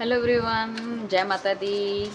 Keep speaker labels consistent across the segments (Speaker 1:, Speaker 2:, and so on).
Speaker 1: Hello everyone, जय माता दी।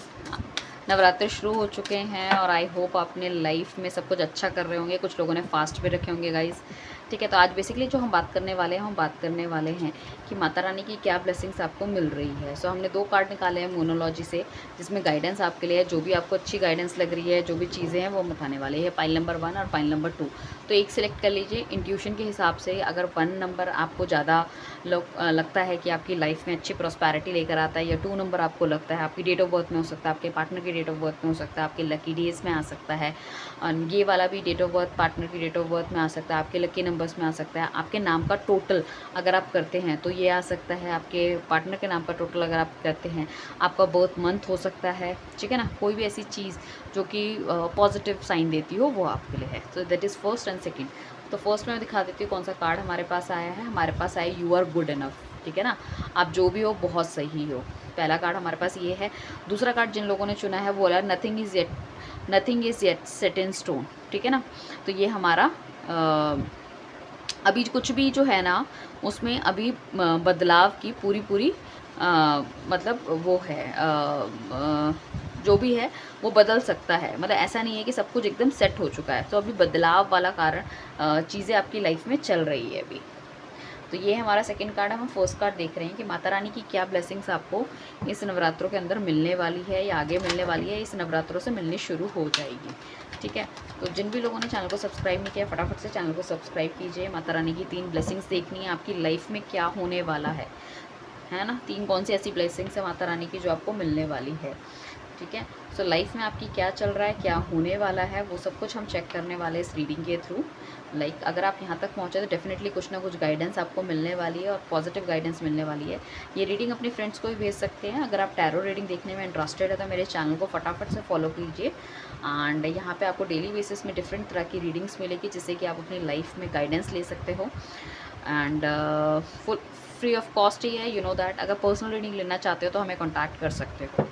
Speaker 1: नवरात्र शुरू हो चुके हैं और आई होप अपने लाइफ में सब कुछ अच्छा कर रहे होंगे। कुछ लोगों ने फास्ट भी रखे होंगे गाइस। ठीक है, तो आज बेसिकली जो हम बात करने वाले हैं, हम बात करने वाले हैं कि माता रानी की क्या ब्लेसिंग्स आपको मिल रही है। सो हमने 2 कार्ड निकाले हैं मोनोलॉजी से, जिसमें गाइडेंस आपके लिए है। जो भी आपको अच्छी गाइडेंस लग रही है, जो भी चीज़ें हैं वो हम उठाने वाले हैं। पाइल नंबर 1 और पाइल नंबर 2, तो एक सिलेक्ट कर लीजिए इंट्यूशन के हिसाब से। अगर 1 नंबर आपको ज़्यादा लगता है कि आपकी लाइफ में अच्छी प्रॉस्पैरिटी लेकर आता है, या 2 नंबर आपको लगता है आपकी डेट ऑफ बर्थ में हो सकता है, आपके पार्टनर की डेट ऑफ बर्थ में हो सकता है, आपके लकी डेज में आ सकता है, और ये वाला भी डेट ऑफ बर्थ पार्टनर की डेट ऑफ बर्थ में आ सकता है, आपके लकी नंबर्स में आ सकता है, आपके नाम का टोटल अगर आप करते हैं तो ये आ सकता है, आपके पार्टनर के नाम का टोटल अगर आप करते हैं, आपका बर्थ मंथ हो सकता है। ठीक है ना, कोई भी ऐसी चीज़ जो कि पॉजिटिव साइन देती हो वो आपके लिए है। So that is first and second. तो फर्स्ट में दिखा देती हूँ कौन सा कार्ड हमारे पास आया है। हमारे पास आया यू आर गुड इनफ। ठीक है ना, आप जो भी हो बहुत सही हो। पहला कार्ड हमारे पास ये है। दूसरा कार्ड जिन लोगों ने चुना है वो वाला nothing is yet set in stone. ठीक है ना, तो ये हमारा अभी कुछ भी जो है ना उसमें अभी बदलाव की पूरी पूरी मतलब वो है जो भी है वो बदल सकता है। मतलब ऐसा नहीं है कि सब कुछ एकदम सेट हो चुका है। तो अभी बदलाव वाला कारण चीज़ें आपकी लाइफ में चल रही है अभी। तो ये हमारा सेकंड कार्ड है। हम फर्स्ट कार्ड देख रहे हैं कि माता रानी की क्या ब्लेसिंग्स आपको इस नवरात्रों के अंदर मिलने वाली है, या आगे मिलने वाली है, इस नवरात्रों से मिलनी शुरू हो जाएगी। ठीक है, तो जिन भी लोगों ने चैनल को सब्सक्राइब नहीं किया, फटाफट से चैनल को सब्सक्राइब कीजिए। माता रानी की 3 ब्लेसिंग्स देखनी है आपकी लाइफ में क्या होने वाला है ना। 3 कौन सी ऐसी ब्लेसिंग्स है माता रानी की जो आपको मिलने वाली है। ठीक है, सो लाइफ में आपकी क्या चल रहा है, क्या होने वाला है, वो सब कुछ हम चेक करने वाले हैं इस रीडिंग के थ्रू। अगर आप यहाँ तक पहुँचे तो डेफिनेटली कुछ ना कुछ गाइडेंस आपको मिलने वाली है, और पॉजिटिव गाइडेंस मिलने वाली है। ये रीडिंग अपने फ्रेंड्स को भी भेज सकते हैं। अगर आप टैरो रीडिंग देखने में इंटरेस्टेड है तो मेरे चैनल को फटाफट से फॉलो कीजिए। एंड यहाँ पे आपको डेली बेसिस में डिफरेंट तरह की रीडिंग्स मिलेगी, जिससे कि आप अपनी लाइफ में गाइडेंस ले सकते हो। And full free of cost ही है, यू नो दैट। अगर पर्सनल रीडिंग लेना चाहते हो तो हमें कॉन्टैक्ट कर सकते हो।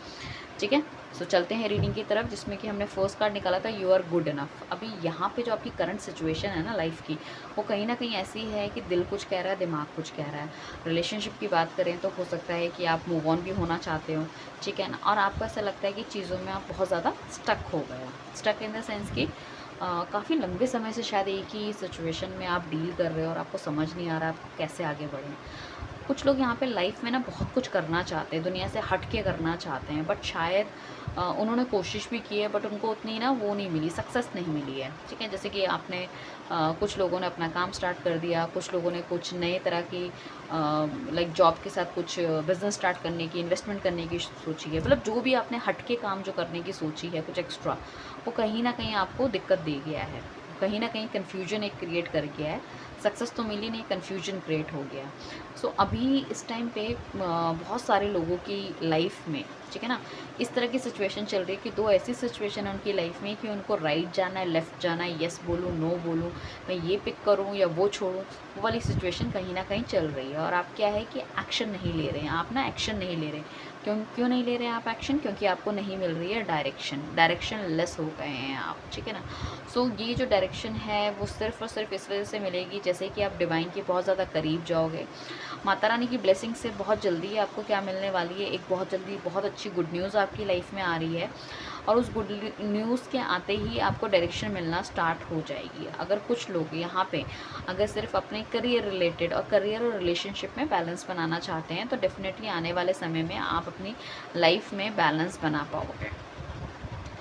Speaker 1: ठीक है, सो चलते हैं रीडिंग की तरफ, जिसमें कि हमने फर्स्ट कार्ड निकाला था यू आर गुड इनफ। अभी यहाँ पे जो आपकी करंट सिचुएशन है ना लाइफ की, वो कहीं ना कहीं ऐसी है कि दिल कुछ कह रहा है, दिमाग कुछ कह रहा है। रिलेशनशिप की बात करें तो हो सकता है कि आप मूव ऑन भी होना चाहते हो। ठीक है ना, और आपको ऐसा लगता है कि चीज़ों में आप बहुत ज़्यादा स्टक हो गए हो। स्टक इन द सेंस कि काफ़ी लंबे समय से शायद एक ही सिचुएशन में आप डील कर रहे हो और आपको समझ नहीं आ रहा आप कैसे आगे बढ़ें। कुछ लोग यहाँ पे लाइफ में ना बहुत कुछ करना चाहते हैं, दुनिया से हट के करना चाहते हैं, बट शायद उन्होंने कोशिश भी की है, बट उनको उतनी ना वो नहीं मिली, सक्सेस नहीं मिली है। ठीक है, जैसे कि आपने कुछ लोगों ने अपना काम स्टार्ट कर दिया, कुछ लोगों ने कुछ नए तरह की जॉब के साथ कुछ बिजनेस स्टार्ट करने की, इन्वेस्टमेंट करने की सोची है। मतलब जो भी आपने हट के काम जो करने की सोची है कुछ एक्स्ट्रा, वो कहीं ना कहीं आपको दिक्कत दे गया है, कहीं ना कहीं कन्फ्यूजन एक क्रिएट कर गया है। सक्सेस तो मिली नहीं, कन्फ्यूजन क्रिएट हो गया। सो अभी इस टाइम पे बहुत सारे लोगों की लाइफ में, ठीक है ना, इस तरह की सिचुएशन चल रही है कि 2 ऐसी सिचुएशन है उनकी लाइफ में कि उनको राइट जाना है, लेफ़्ट जाना है, येस बोलूँ, नो बोलूँ, मैं ये पिक करूँ या वो छोड़ूँ, वो वाली सिचुएशन कहीं ना कहीं चल रही है। और आप क्या है कि एक्शन नहीं ले रहे हैं, आप ना एक्शन नहीं ले रहे। क्यों क्यों नहीं ले रहे हैं आप एक्शन? क्योंकि आपको नहीं मिल रही है डायरेक्शन लेस हो गए हैं आप। ठीक है ना, सो ये जो डायरेक्शन है वो सिर्फ़ और सिर्फ इस वजह से मिलेगी जैसे कि आप डिवाइन के बहुत ज़्यादा करीब जाओगे। माता रानी की ब्लेसिंग से बहुत जल्दी आपको क्या मिलने वाली है, एक बहुत जल्दी बहुत अच्छी गुड न्यूज़ आपकी लाइफ में आ रही है। और उस गुड न्यूज़ के आते ही आपको डायरेक्शन मिलना स्टार्ट हो जाएगी। अगर कुछ लोग यहाँ पे अगर सिर्फ अपने करियर रिलेटेड और करियर और रिलेशनशिप में बैलेंस बनाना चाहते हैं, तो डेफिनेटली आने वाले समय में आप अपनी लाइफ में बैलेंस बना पाओगे।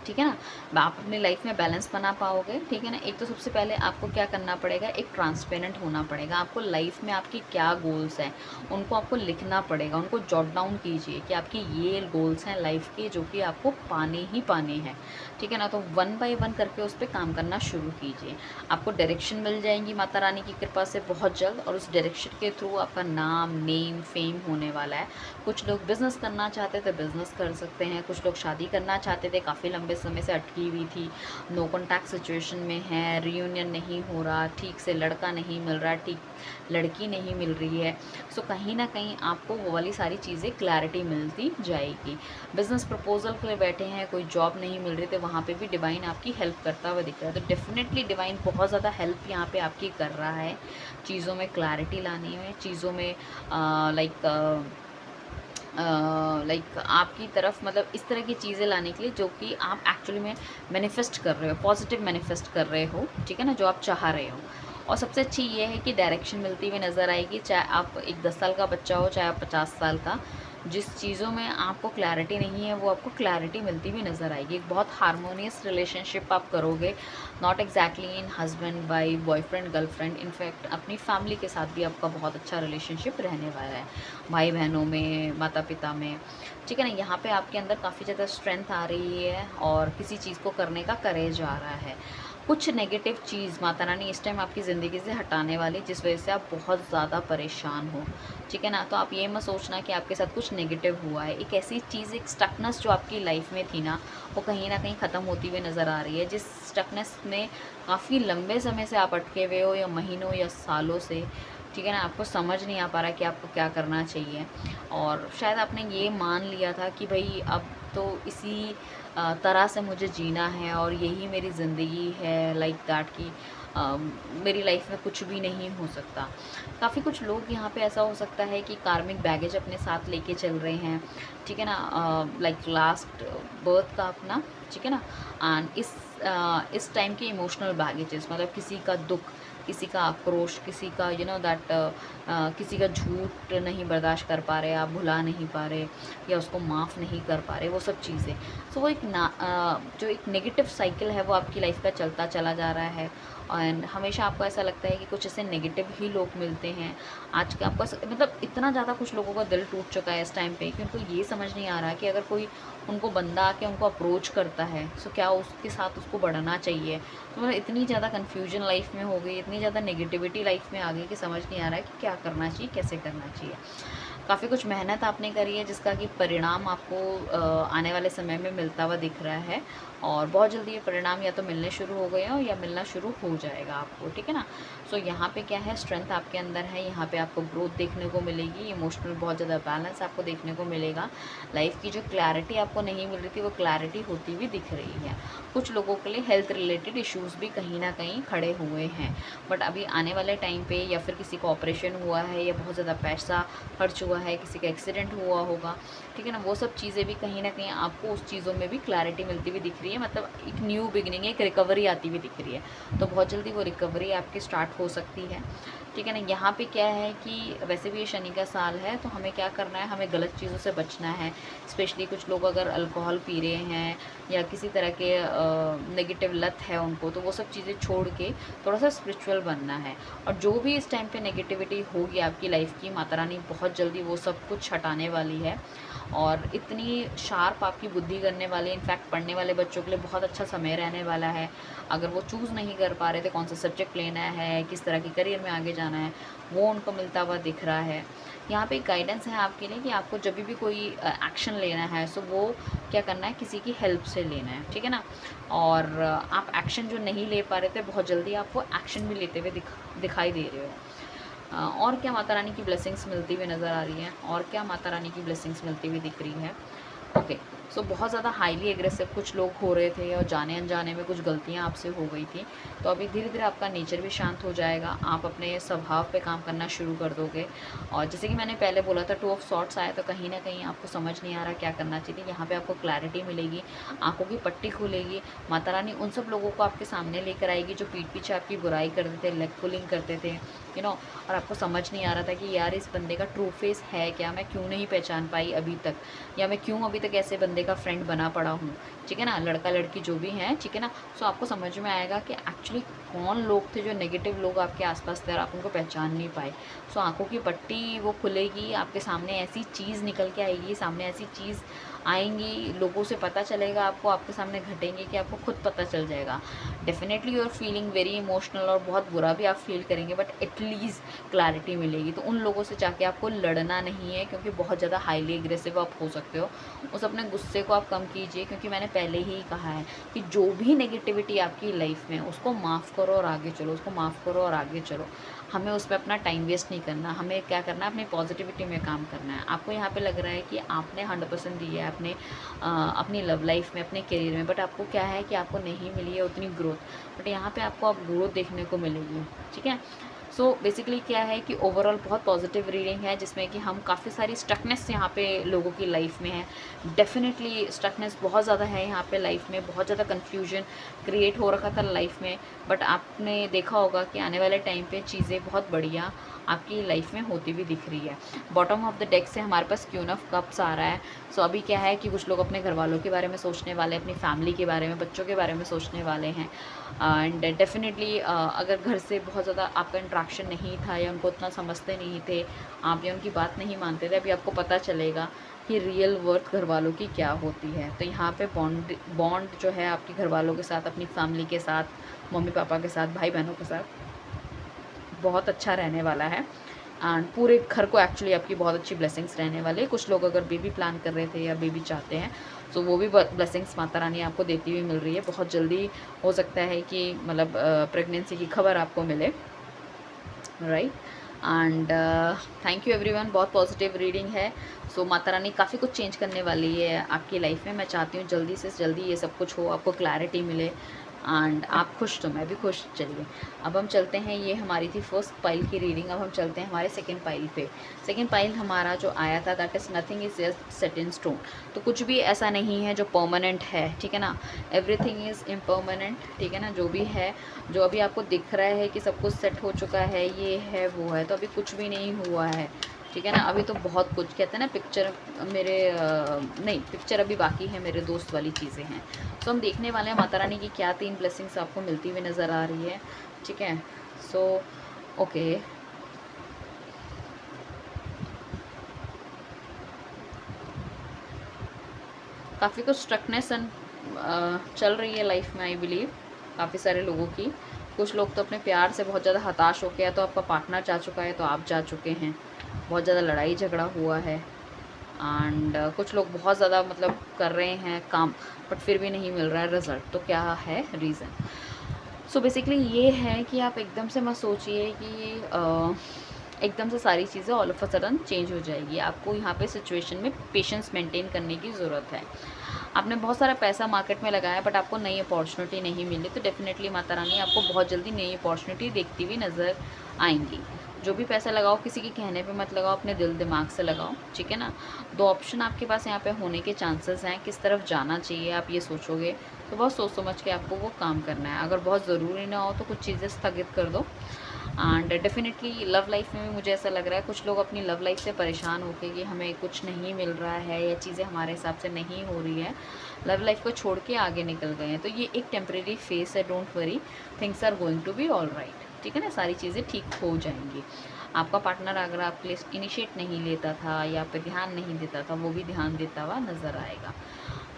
Speaker 1: ठीक है ना, आप अपनी लाइफ में बैलेंस बना पाओगे। ठीक है ना, एक तो सबसे पहले आपको क्या करना पड़ेगा, एक ट्रांसपेरेंट होना पड़ेगा। आपको लाइफ में आपकी क्या गोल्स हैं उनको आपको लिखना पड़ेगा, उनको जॉट डाउन कीजिए कि आपकी ये गोल्स हैं लाइफ के जो कि आपको पाने ही पाने हैं। ठीक है ना, तो 1 बाय 1 करके उस पर काम करना शुरू कीजिए। आपको डायरेक्शन मिल जाएंगी माता रानी की कृपा से बहुत जल्द, और उस डायरेक्शन के थ्रू आपका नाम, नेम, फेम होने वाला है। कुछ लोग बिज़नेस करना चाहते थे, बिज़नेस कर सकते हैं। कुछ लोग शादी करना चाहते थे, काफ़ी लंबे समय से अटकी हुई थी, नो कॉन्टैक्ट सिचुएशन में है, रियूनियन नहीं हो रहा, ठीक से लड़का नहीं मिल रहा, ठीक लड़की नहीं मिल रही है। सो कहीं ना कहीं आपको वो वाली सारी चीज़ें क्लैरिटी मिलती जाएगी। बिज़नेस प्रपोजल के लिए बैठे हैं, कोई जॉब नहीं मिल रही, तो वहाँ पे भी डिवाइन आपकी हेल्प करता हुआ दिख रहा है। तो डेफिनेटली डिवाइन बहुत ज़्यादा हेल्प यहाँ पे आपकी कर रहा है चीज़ों में क्लैरिटी लाने में, चीज़ों में लाइक आपकी तरफ मतलब इस तरह की चीज़ें लाने के लिए जो कि आप एक्चुअली में मैनिफेस्ट कर रहे हो, पॉजिटिव मैनिफेस्ट कर रहे हो, ठीक है ना, जो आप चाह रहे हो। और सबसे अच्छी ये है कि डायरेक्शन मिलती हुई नज़र आएगी, चाहे आप एक 10 साल का बच्चा हो, चाहे आप 50 साल का। जिस चीज़ों में आपको क्लैरिटी नहीं है, वो आपको क्लैरिटी मिलती हुई नज़र आएगी। एक बहुत हार्मोनियस रिलेशनशिप आप करोगे, not exactly in husband wife, boyfriend girlfriend, in fact अपनी फैमिली के साथ भी आपका बहुत अच्छा रिलेशनशिप रहने वाला है, भाई बहनों में, माता पिता में, ठीक है ना। यहाँ पे आपके अंदर काफ़ी ज़्यादा स्ट्रेंथ आ रही है और किसी चीज़ को करने का करेज आ रहा है। कुछ नेगेटिव चीज़ माता रानी इस टाइम आपकी ज़िंदगी से हटाने वाली, जिस वजह से आप बहुत ज़्यादा परेशान हो, ठीक है ना। तो आप ये मत सोचना कि आपके साथ कुछ नेगेटिव हुआ है। एक ऐसी चीज़, एक स्टकनेस जो आपकी लाइफ में थी ना, वो कहीं ना कहीं ख़त्म होती हुई नज़र आ रही है। जिस स्टकनेस में काफ़ी लंबे समय से आप अटके हुए हो, या महीनों या सालों से, ठीक है ना, आपको समझ नहीं आ पा रहा कि आपको क्या करना चाहिए। और शायद आपने ये मान लिया था कि भाई अब तो इसी तरह से मुझे जीना है और यही मेरी ज़िंदगी है, लाइक दैट कि मेरी लाइफ में कुछ भी नहीं हो सकता। काफ़ी कुछ लोग यहाँ पे ऐसा हो सकता है कि कार्मिक बैगेज अपने साथ लेके चल रहे हैं, ठीक है ना, लाइक लास्ट बर्थ का अपना, ठीक है ना। एंड इस टाइम के इमोशनल बैगेजेस, मतलब किसी का दुख, किसी का आक्रोश, किसी का दैट किसी का झूठ नहीं बर्दाश्त कर पा रहे, आप भुला नहीं पा रहे, या उसको माफ़ नहीं कर पा रहे, वो सब चीज़ें। सो वो एक जो एक नेगेटिव साइकिल है वो आपकी लाइफ का चलता चला जा रहा है। एंड हमेशा आपको ऐसा लगता है कि कुछ ऐसे नेगेटिव ही लोग मिलते हैं। आज के आपको मतलब इतना ज़्यादा कुछ लोगों का दिल टूट चुका है इस टाइम पे कि उनको ये समझ नहीं आ रहा कि अगर कोई उनको बंदा आके उनको अप्रोच करता है, सो क्या उसके साथ उसको बढ़ना चाहिए। तो मतलब इतनी ज़्यादा कन्फ्यूजन लाइफ में हो गई, इतनी ज़्यादा नेगेटिविटी लाइफ में आ गई कि समझ नहीं आ रहा है कि क्या करना चाहिए, कैसे करना चाहिए। काफ़ी कुछ मेहनत आपने करी है जिसका कि परिणाम आपको आने वाले समय में मिलता हुआ दिख रहा है, और बहुत जल्दी ये परिणाम या तो मिलने शुरू हो गए हो या मिलना शुरू हो जाएगा आपको, ठीक है ना। सो यहाँ पे क्या है, स्ट्रेंथ आपके अंदर है, यहाँ पे आपको ग्रोथ देखने को मिलेगी, इमोशनल बहुत ज़्यादा बैलेंस आपको देखने को मिलेगा। लाइफ की जो क्लैरिटी आपको नहीं मिल रही थी, वो क्लैरिटी होती हुई दिख रही है। कुछ लोगों के लिए हेल्थ रिलेटेड इश्यूज़ भी कहीं ना कहीं खड़े हुए हैं, बट अभी आने वाले टाइम पे या फिर किसी को ऑपरेशन हुआ है या बहुत ज़्यादा पैसा खर्च हुआ है, किसी का एक्सीडेंट हुआ होगा, ठीक है ना, वो सब चीज़ें भी कहीं ना कहीं आपको उस चीज़ों में भी क्लैरिटी मिलती हुई दिख रही है। मतलब एक न्यू बिगिनिंग, एक रिकवरी आती हुई दिख रही है। तो बहुत जल्दी वो रिकवरी आपकी स्टार्ट हो सकती है, ठीक है ना। यहाँ पे क्या है कि वैसे भी ये शनि का साल है, तो हमें क्या करना है, हमें गलत चीज़ों से बचना है। स्पेशली कुछ लोग अगर अल्कोहल पी रहे हैं या किसी तरह के नेगेटिव लत है उनको, तो वो सब चीज़ें छोड़ के थोड़ा सा स्पिरिचुअल बनना है। और जो भी इस टाइम पे नेगेटिविटी होगी आपकी लाइफ की, माता रानी बहुत जल्दी वो सब कुछ हटाने वाली है। और इतनी शार्प आपकी बुद्धि करने वाली, इनफैक्ट पढ़ने वाले बच्चों के लिए बहुत अच्छा समय रहने वाला है। अगर वो चूज़ नहीं कर पा रहे थे कौन सा सब्जेक्ट लेना है, किस तरह की करियर में आगे जाना है, वो उनको मिलता हुआ दिख रहा है। यहाँ पे एक गाइडेंस है आपके लिए कि आपको जब भी कोई एक्शन लेना है, सो वो क्या करना है, किसी की हेल्प से लेना है, ठीक है ना। और आप एक्शन जो नहीं ले पा रहे थे, बहुत जल्दी आप वो एक्शन भी लेते हुए दिखाई दे रहे हो। और क्या माता रानी की ब्लेसिंग्स मिलती हुई नज़र आ रही हैं, और क्या माता रानी की ब्लेसिंग्स मिलती हुई दिख रही है। ओके, सो बहुत ज़्यादा हाईली एग्रेसिव कुछ लोग हो रहे थे और जाने अनजाने में कुछ गलतियां आपसे हो गई थी। तो अभी धीरे धीरे आपका नेचर भी शांत हो जाएगा, आप अपने स्वभाव पे काम करना शुरू कर दोगे। और जैसे कि मैंने पहले बोला था, 2 ऑफ सॉर्ट्स आया, तो कहीं ना कहीं आपको समझ नहीं आ रहा क्या करना चाहिए। यहाँ पे आपको क्लैरिटी मिलेगी, आंखों की पट्टी खुलेगी। माता रानी उन सब लोगों को आपके सामने लेकर आएगी जो पीठ पीछे आपकी बुराई करते थे, लेग पुलिंग करते थे, और आपको समझ नहीं आ रहा था कि यार इस बंदे का ट्रू फेस है क्या, मैं क्यों नहीं पहचान पाई अभी तक, या मैं क्यों अभी तक ऐसे बंदे का फ्रेंड बना पड़ा हूँ, ठीक है ना, लड़का लड़की जो भी हैं, ठीक है ना। सो आपको समझ में आएगा कि एक्चुअली कौन लोग थे जो नेगेटिव लोग आपके आसपास थे और आप उनको पहचान नहीं पाए। सो आंखों की पट्टी वो खुलेगी, आपके सामने ऐसी चीज़ निकल के आएगी, सामने ऐसी चीज़ आएंगी, लोगों से पता चलेगा आपको, आपके सामने घटेंगे कि आपको खुद पता चल जाएगा। Definitely you are feeling very emotional और बहुत बुरा भी आप फील करेंगे, बट एटलीस्ट क्लैरिटी मिलेगी। तो उन लोगों से जाके आपको लड़ना नहीं है, क्योंकि बहुत ज़्यादा हाईली एग्रेसिव आप हो सकते हो। उस अपने गुस्से को आप कम कीजिए, क्योंकि मैंने पहले ही कहा है कि जो भी नेगेटिविटी आपकी लाइफ में, उसको माफ़ करो और आगे चलो, उसको माफ़ करो और आगे चलो। हमें उस पर अपना टाइम वेस्ट नहीं करना, हमें क्या करना है, अपनी पॉजिटिविटी में काम करना है। आपको यहाँ पे लग रहा है कि आपने 100% दिया है अपनी लव लाइफ में, अपने करियर में, बट आपको क्या है कि आपको नहीं मिली है उतनी ग्रोथ। बट यहाँ पे आपको अब ग्रोथ देखने को मिलेगी, ठीक है। सो बेसिकली क्या है कि ओवरऑल बहुत पॉजिटिव रीडिंग है, जिसमें कि हम काफ़ी सारी स्टकनेस यहाँ पे लोगों की लाइफ में है। डेफिनेटली स्टकनेस बहुत ज़्यादा है यहाँ पे लाइफ में, बहुत ज़्यादा कन्फ्यूजन क्रिएट हो रखा था लाइफ में, बट आपने देखा होगा कि आने वाले टाइम पे चीज़ें बहुत बढ़िया आपकी लाइफ में होती हुई दिख रही है। बॉटम ऑफ द डेक से हमारे पास क्वीन ऑफ कप्स आ रहा है। सो अभी क्या है कि कुछ लोग अपने घर वालों के बारे में सोचने वाले, अपनी फैमिली के बारे में, बच्चों के बारे में सोचने वाले हैं। एंड डेफिनेटली अगर घर से बहुत ज़्यादा आपका इंट्रैक्शन नहीं था या उनको उतना समझते नहीं थे आप, या उनकी बात नहीं मानते थे, अभी आपको पता चलेगा कि रियल वर्थ घर वालों की क्या होती है। तो यहाँ पे बॉन्ड जो है आपके घर वालों के साथ, अपनी फैमिली के साथ, मम्मी पापा के साथ, भाई बहनों के साथ बहुत अच्छा रहने वाला है। एंड पूरे घर को एक्चुअली आपकी बहुत अच्छी ब्लेसिंग्स रहने वाली है। कुछ लोग अगर बेबी प्लान कर रहे थे या बेबी चाहते हैं, तो वो भी ब्लेसिंग्स माता रानी आपको देती हुई मिल रही है। बहुत जल्दी हो सकता है कि मतलब प्रेगनेंसी की खबर आपको मिले, right. And thank you everyone, बहुत पॉजिटिव रीडिंग है। सो माता रानी काफ़ी कुछ चेंज करने वाली है आपकी लाइफ में। मैं चाहती हूँ जल्दी से जल्दी ये सब कुछ हो, आपको क्लैरिटी मिले एंड आप खुश, तो मैं भी खुश। चलिए अब हम चलते हैं, ये हमारी थी फर्स्ट पाइल की रीडिंग। अब हम चलते हैं हमारे सेकंड पाइल पे। सेकंड पाइल हमारा जो आया था, that is nothing is just set in stone. तो कुछ भी ऐसा नहीं है जो परमानेंट है, ठीक है ना। एवरीथिंग इज़ इम्परमानेंट, ठीक है ना। जो भी है, जो अभी आपको दिख रहा है कि सब कुछ सेट हो चुका है, ये है वो है, तो अभी कुछ भी नहीं हुआ है, ठीक है ना। अभी तो बहुत कुछ, कहते हैं ना पिक्चर मेरे नहीं, पिक्चर अभी बाकी है, मेरे दोस्त वाली चीज़ें हैं। सो हम देखने वाले हैं माता रानी की क्या 3 ब्लेसिंग्स आपको मिलती हुई नज़र आ रही है, ठीक है। सो ओके, काफ़ी कुछ स्ट्रकनेस चल रही है लाइफ में, आई बिलीव काफ़ी सारे लोगों की। कुछ लोग तो अपने प्यार से बहुत ज़्यादा हताश हो गया, तो आपका पार्टनर जा चुका है, तो आप जा चुके हैं, बहुत ज़्यादा लड़ाई झगड़ा हुआ है। एंड कुछ लोग बहुत ज़्यादा मतलब कर रहे हैं काम, बट फिर भी नहीं मिल रहा है रिज़ल्ट। तो क्या है रीज़न? सो बेसिकली ये है कि आप एकदम से मत सोचिए कि एकदम से सारी चीज़ें all of a sudden change हो जाएगी। आपको यहाँ पे सिचुएशन में पेशेंस मेंटेन करने की ज़रूरत है। आपने बहुत सारा पैसा मार्केट में लगाया, बट आपको नई अपॉर्चुनिटी नहीं मिली, तो डेफिनेटली माता रानी आपको बहुत जल्दी नई अपॉर्चुनिटी देखती हुई नज़र आएंगी। जो भी पैसा लगाओ, किसी के कहने पे मत लगाओ, अपने दिल दिमाग से लगाओ, ठीक है ना। 2 ऑप्शन आपके पास यहाँ पे होने के चांसेस हैं, किस तरफ जाना चाहिए आप ये सोचोगे, तो बहुत सोच समझ के आपको वो काम करना है। अगर बहुत ज़रूरी ना हो तो कुछ चीज़ें स्थगित कर दो। एंड डेफिनेटली लव लाइफ में भी मुझे ऐसा लग रहा है कुछ लोग अपनी लव लाइफ से परेशान होकर कि हमें कुछ नहीं मिल रहा है या चीज़ें हमारे हिसाब से नहीं हो रही है, लव लाइफ को छोड़ के आगे निकल गए हैं। तो ये एक टेम्परेरी फेस है, don't worry, things are going to be all right, ठीक है ना। सारी चीज़ें ठीक हो जाएंगी। आपका पार्टनर अगर आपके लिए इनिशिएट नहीं लेता था या आप पे ध्यान नहीं देता था, वो भी ध्यान देता हुआ नज़र आएगा।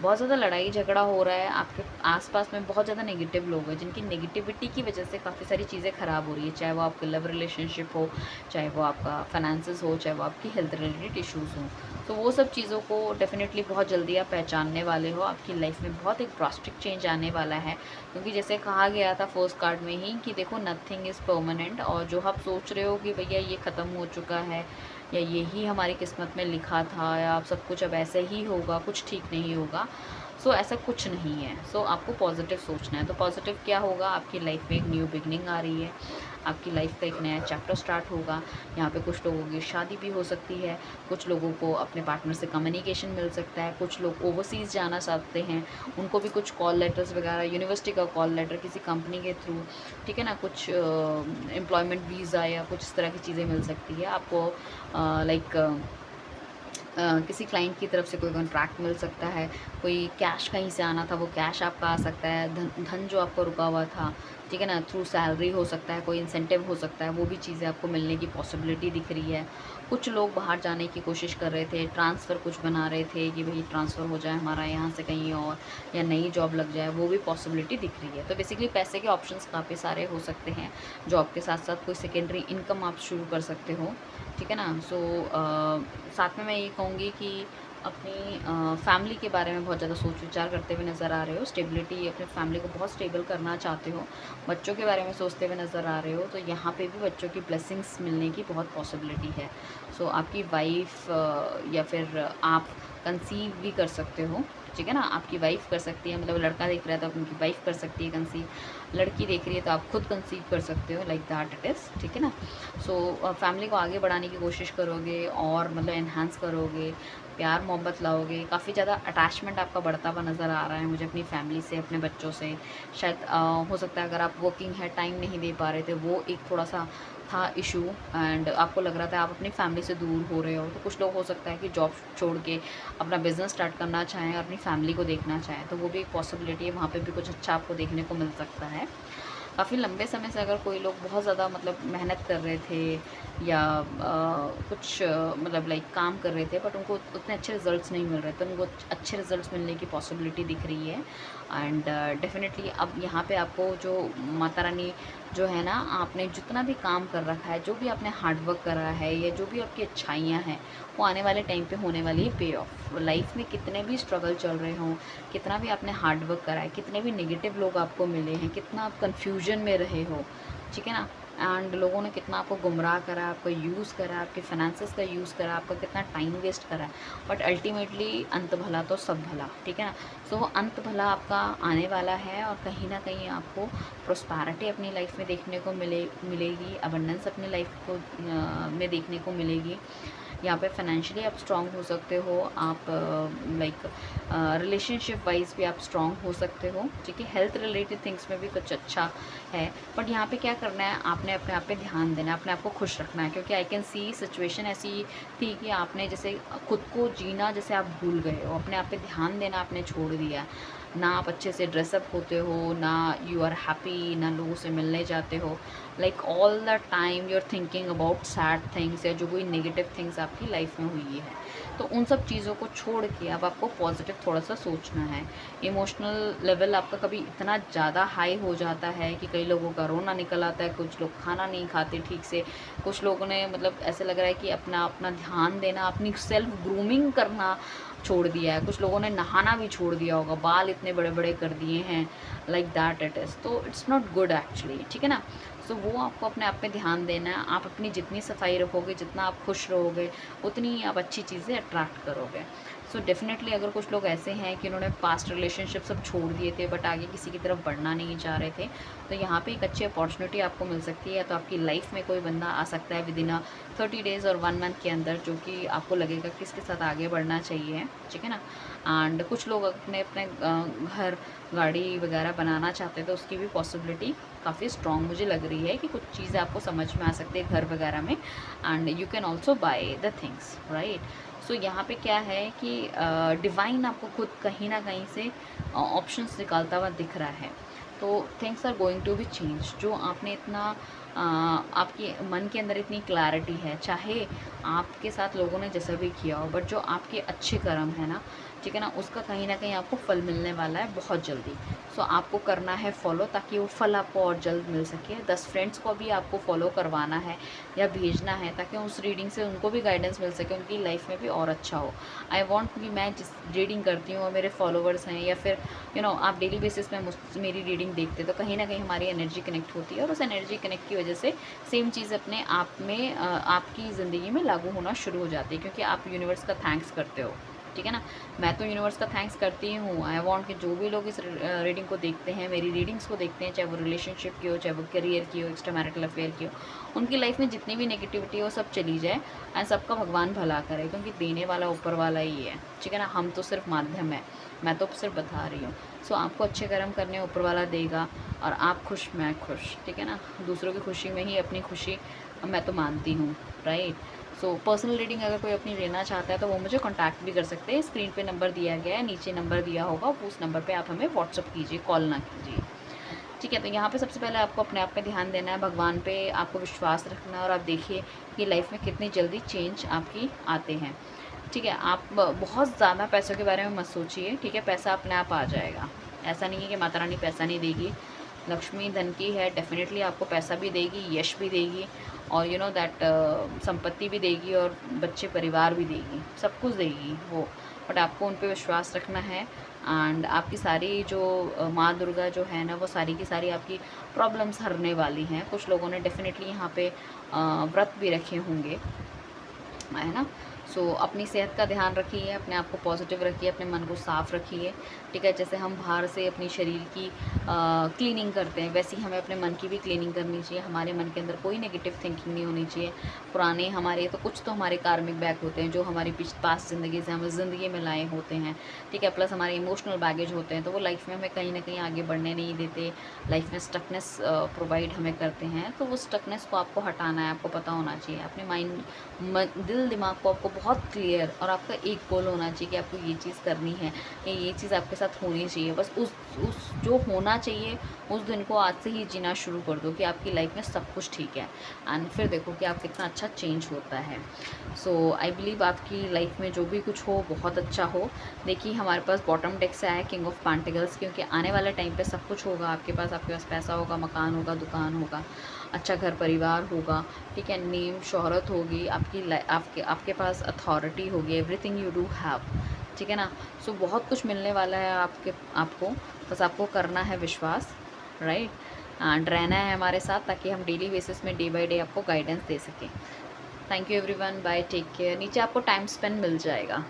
Speaker 1: बहुत ज़्यादा लड़ाई झगड़ा हो रहा है, आपके आसपास में बहुत ज़्यादा नेगेटिव लोग हैं जिनकी नेगेटिविटी की वजह से काफ़ी सारी चीज़ें ख़राब हो रही है, चाहे वो आपके लव रिलेशनशिप हो, चाहे वो आपका फाइनेंसेस हो, चाहे वो आपकी हेल्थ रिलेटेड इश्यूज़ हों। तो वो सब चीज़ों को डेफिनेटली बहुत जल्दी आप पहचानने वाले हो। आपकी लाइफ में बहुत एक ड्रास्टिक चेंज आने वाला है, क्योंकि जैसे कहा गया था फर्स्ट कार्ड में ही कि देखो नथिंग इज़ परमानेंट, और जो आप सोच रहे हो कि भैया ये ख़त्म हो चुका है या यही हमारी किस्मत में लिखा था या आप सब कुछ अब ऐसे ही होगा, कुछ ठीक नहीं होगा, सो ऐसा कुछ नहीं है। सो आपको पॉजिटिव सोचना है। तो पॉजिटिव क्या होगा, आपकी लाइफ में एक न्यू बिगनिंग आ रही है, आपकी लाइफ का एक नया चैप्टर स्टार्ट होगा। यहाँ पे कुछ लोगों की शादी भी हो सकती है, कुछ लोगों को अपने पार्टनर से कम्युनिकेशन मिल सकता है, कुछ लोग ओवरसीज़ जाना चाहते हैं, उनको भी कुछ कॉल लेटर्स वगैरह, यूनिवर्सिटी का कॉल लेटर किसी कंपनी के थ्रू, ठीक है ना, कुछ एम्प्लॉयमेंट वीज़ा या कुछ इस तरह की चीज़ें मिल सकती है आपको। लाइक किसी क्लाइंट की तरफ से कोई कॉन्ट्रैक्ट मिल सकता है, कोई कैश कहीं से आना था वो कैश आपका आ सकता है, धन जो आपको रुका हुआ था, ठीक है ना, थ्रू सैलरी हो सकता है, कोई इंसेंटिव हो सकता है, वो भी चीज़ें आपको मिलने की पॉसिबिलिटी दिख रही है। कुछ लोग बाहर जाने की कोशिश कर रहे थे, ट्रांसफ़र कुछ बना रहे थे कि भाई ट्रांसफ़र हो जाए हमारा यहाँ से कहीं और, या नई जॉब लग जाए, वो भी पॉसिबिलिटी दिख रही है। तो बेसिकली पैसे के ऑप्शंस काफ़ी सारे हो सकते हैं। जॉब के साथ साथ कोई सेकेंडरी इनकम आप शुरू कर सकते हो, ठीक है ना। सो साथ में मैं ये कहूँगी कि अपनी फैमिली के बारे में बहुत ज़्यादा सोच विचार करते हुए नज़र आ रहे हो, स्टेबिलिटी, अपने फैमिली को बहुत स्टेबल करना चाहते हो, बच्चों के बारे में सोचते हुए नज़र आ रहे हो, तो यहाँ पे भी बच्चों की ब्लेसिंग्स मिलने की बहुत पॉसिबिलिटी है। सो आपकी वाइफ या फिर आप कंसीव भी कर सकते हो, ठीक है ना। आपकी वाइफ कर सकती है, मतलब लड़का देख रहा है तो उनकी वाइफ कर सकती है कंसीव, लड़की देख रही है तो आप खुद कंसीव कर सकते हो, लाइक दैट इट इज़, ठीक है ना। सो फैमिली को आगे बढ़ाने की कोशिश करोगे और मतलब एनहांस करोगे, प्यार मोहब्बत लाओगे, काफ़ी ज़्यादा अटैचमेंट आपका बढ़ता हुआ नज़र आ रहा है मुझे अपनी फैमिली से, अपने बच्चों से। शायद हो सकता है अगर आप वर्किंग है, टाइम नहीं दे पा रहे थे, वो एक थोड़ा सा था इशू, एंड आपको लग रहा था आप अपनी फैमिली से दूर हो रहे हो। तो कुछ लोग हो सकता है कि जॉब छोड़ के अपना बिज़नेस स्टार्ट करना चाहें और अपनी फैमिली को देखना चाहें, तो वो भी एक पॉसिबिलिटी है, वहाँ पे भी कुछ अच्छा आपको देखने को मिल सकता है। काफ़ी लंबे समय से अगर कोई लोग बहुत ज़्यादा मतलब मेहनत कर रहे थे या कुछ मतलब लाइक काम कर रहे थे बट उनको उतने अच्छे रिजल्ट्स नहीं मिल रहे, तो उनको अच्छे रिजल्ट्स मिलने की पॉसिबिलिटी दिख रही है। एंड डेफिनेटली अब यहाँ पे आपको जो माता रानी जो है ना, आपने जितना भी काम कर रखा है, जो भी आपने हार्डवर्क करा है या जो भी आपकी अच्छाइयाँ हैं, वो आने वाले टाइम पे होने वाली है पे ऑफ। लाइफ में कितने भी स्ट्रगल चल रहे हों, कितना भी आपने हार्डवर्क करा है, कितने भी नेगेटिव लोग आपको मिले हैं, कितना आप कन्फ्यूजन में रहे हो, ठीक है ना, एंड लोगों ने कितना आपको गुमराह करा, आपको यूज़ करा, आपके फाइनेंसेस का यूज़ करा, आपका कितना टाइम वेस्ट करा, बट अल्टीमेटली अंत भला तो सब भला, ठीक है ना। सो वो अंत भला आपका आने वाला है और कहीं ना कहीं आपको प्रोस्पैरिटी अपनी लाइफ में देखने को मिलेगी, अबंडेंस अपनी लाइफ को में देखने को मिलेगी। यहाँ पे फाइनेंशियली आप स्ट्रांग हो सकते हो, आप लाइक रिलेशनशिप वाइज भी आप स्ट्रांग हो सकते हो, ठीक है। हेल्थ रिलेटेड थिंग्स में भी कुछ अच्छा है, बट यहाँ पे क्या करना है, आपने अपने आप पे ध्यान देना है, अपने आप को खुश रखना है, क्योंकि आई कैन सी सिचुएशन ऐसी थी कि आपने जैसे खुद को जीना जैसे आप भूल गए हो, अपने आप पे ध्यान देना आपने छोड़ दिया, ना आप अच्छे से ड्रेसअप होते हो, ना यू आर हैप्पी, ना लोगों से मिलने जाते हो, like all the time you are thinking about sad things या जो कोई नेगेटिव थिंग्स आपकी लाइफ में हुई है। तो उन सब चीज़ों को छोड़ के अब आपको पॉजिटिव थोड़ा सा सोचना है। इमोशनल लेवल आपका कभी इतना ज़्यादा हाई हो जाता है कि कई लोगों का रोना निकल आता है, कुछ लोग खाना नहीं खाते ठीक से, कुछ लोगों ने मतलब ऐसे लग रहा है कि अपना अपना ध्यान देना, अपनी सेल्फ ग्रूमिंग करना छोड़ दिया है, कुछ लोगों ने नहाना भी छोड़ दिया होगा, बाल इतने बड़े बड़े कर दिए हैं, लाइक दैट इट इज़। तो इट्स नॉट गुड एक्चुअली, ठीक है ना। सो वो आपको अपने आप पे ध्यान देना है। आप अपनी जितनी सफाई रखोगे, जितना आप खुश रहोगे, उतनी ही आप अच्छी चीज़ें अट्रैक्ट करोगे। सो डेफिनेटली अगर कुछ लोग ऐसे हैं कि उन्होंने पास्ट रिलेशनशिप सब छोड़ दिए थे बट आगे किसी की तरफ बढ़ना नहीं चाह रहे थे, तो यहाँ पे एक अच्छी अपॉर्चुनिटी आपको मिल सकती है। तो आपकी लाइफ में कोई बंदा आ सकता है विद इन 30 डेज़ और 1 मंथ के अंदर, जो कि आपको लगेगा कि इसके साथ आगे बढ़ना चाहिए, ठीक है ना। एंड कुछ लोग अपने अपने घर गाड़ी वगैरह बनाना चाहते हैं, तो उसकी भी पॉसिबिलिटी काफ़ी स्ट्रॉन्ग मुझे लग रही है कि कुछ चीज़ें आपको समझ में आ सकती है घर वगैरह में, and you can also buy the things, right. So यहाँ पे क्या है कि डिवाइन आपको खुद कहीं ना कहीं से ऑप्शंस निकालता हुआ दिख रहा है। तो things are going to be change. जो आपने इतना आपके मन के अंदर इतनी क्लैरिटी है, चाहे आपके साथ लोगों ने जैसा भी किया हो, बट जो आपके अच्छे कर्म है ना, ठीक है ना, उसका कहीं ना कहीं आपको फल मिलने वाला है बहुत जल्दी। सो आपको करना है फॉलो, ताकि वो फल आपको और जल्द मिल सके। 10 फ्रेंड्स को भी आपको फॉलो करवाना है या भेजना है, ताकि उस रीडिंग से उनको भी गाइडेंस मिल सके, उनकी लाइफ में भी और अच्छा हो। आई वॉन्ट कि मैं जिस रीडिंग करती हूँ और मेरे फॉलोवर्स हैं, या फिर आप डेली बेसिस पे मेरी रीडिंग देखते, तो कहीं ना कहीं हमारी एनर्जी कनेक्ट होती है, और उस एनर्जी कनेक्ट की वजह से सेम चीज़ अपने आप में आपकी ज़िंदगी में लागू होना शुरू हो जाती है, क्योंकि आप यूनिवर्स का थैंक्स करते हो, ठीक है ना। मैं तो यूनिवर्स का थैंक्स करती हूँ। आई वांट कि जो भी लोग इस रीडिंग को देखते हैं, मेरी रीडिंग्स को देखते हैं, चाहे वो रिलेशनशिप की हो, चाहे वो करियर की हो, एक्स्ट्रा मैरिटल अफेयर की हो, उनकी लाइफ में जितनी भी नेगेटिविटी हो सब चली जाए, एंड सबका भगवान भला करे, क्योंकि देने वाला ऊपर वाला ही है, ठीक है ना। हम तो सिर्फ माध्यम है, मैं तो सिर्फ बता रही हूँ। सो आपको अच्छे कर्म करने ऊपर वाला देगा, और आप खुश मैं खुश, ठीक है ना। दूसरों की खुशी में ही अपनी खुशी मैं तो मानती हूँ, राइट। सो पर्सनल रीडिंग अगर कोई अपनी लेना चाहता है तो वो मुझे कांटेक्ट भी कर सकते हैं। स्क्रीन पे नंबर दिया गया है, नीचे नंबर दिया होगा, उस नंबर पे आप हमें व्हाट्सअप कीजिए, कॉल ना कीजिए, ठीक है। तो यहाँ पे सबसे पहले आपको अपने आप पे ध्यान देना है, भगवान पे आपको विश्वास रखना है, और आप देखिए कि लाइफ में कितनी जल्दी चेंज आपकी आते हैं, ठीक है। आप बहुत ज़्यादा पैसों के बारे में मत सोचिए, ठीक है। पैसा अपने आप आ जाएगा, ऐसा नहीं है कि माता रानी पैसा नहीं देगी। लक्ष्मी धन की है, डेफिनेटली आपको पैसा भी देगी, यश भी देगी, और यू नो दैट संपत्ति भी देगी, और बच्चे परिवार भी देगी, सब कुछ देगी वो। बट आपको उन पे विश्वास रखना है, एंड आपकी सारी जो माँ दुर्गा जो है ना, वो सारी की सारी आपकी प्रॉब्लम्स हरने वाली हैं। कुछ लोगों ने डेफिनेटली यहाँ पे व्रत भी रखे होंगे, है ना। सो अपनी सेहत का ध्यान रखिए, अपने आप को पॉजिटिव रखिए, अपने मन को साफ़ रखिए, ठीक है। जैसे हम बाहर से अपनी शरीर की क्लीनिंग करते हैं, वैसे ही हमें अपने मन की भी क्लीनिंग करनी चाहिए। हमारे मन के अंदर कोई नेगेटिव थिंकिंग नहीं होनी चाहिए। पुराने हमारे तो कुछ तो हमारे कार्मिक बैग होते हैं जो हमारी पास्ट ज़िंदगी से हमें ज़िंदगी में लाए होते हैं, ठीक है। प्लस हमारे इमोशनल बैगेज होते हैं, तो वो लाइफ में हमें कहीं ना कहीं आगे बढ़ने नहीं देते, लाइफ में स्टकनेस प्रोवाइड हमें करते हैं। तो वो स्टकनेस को आपको हटाना है, आपको पता होना चाहिए। अपने दिल दिमाग को आपको बहुत क्लियर और आपका एक गोल होना चाहिए कि आपको ये चीज़ करनी है, ये चीज़ आपके साथ होनी चाहिए। बस उस जो होना चाहिए उस दिन को आज से ही जीना शुरू कर दो कि आपकी लाइफ में सब कुछ ठीक है, एंड फिर देखो कि आप कितना अच्छा चेंज होता है। सो आई बिलीव आपकी लाइफ में जो भी कुछ हो बहुत अच्छा हो। देखिए हमारे पास बॉटम डेक से आया किंग ऑफ पेंटिकल्स, क्योंकि आने वाले टाइम पे सब कुछ होगा आपके पास पैसा होगा, मकान होगा, दुकान होगा, अच्छा घर परिवार होगा, ठीक है। नेम शोहरत होगी, आपके पास अथॉरिटी होगी, एवरीथिंग यू डू हैव, ठीक है ना। सो बहुत कुछ मिलने वाला है आपको, बस आपको करना है विश्वास, राइट, एंड रहना है हमारे साथ, ताकि हम डेली बेसिस में डे बाय डे आपको गाइडेंस दे सकें। Thank you everyone, bye, take care. नीचे आपको टाइम स्पेंड मिल जाएगा।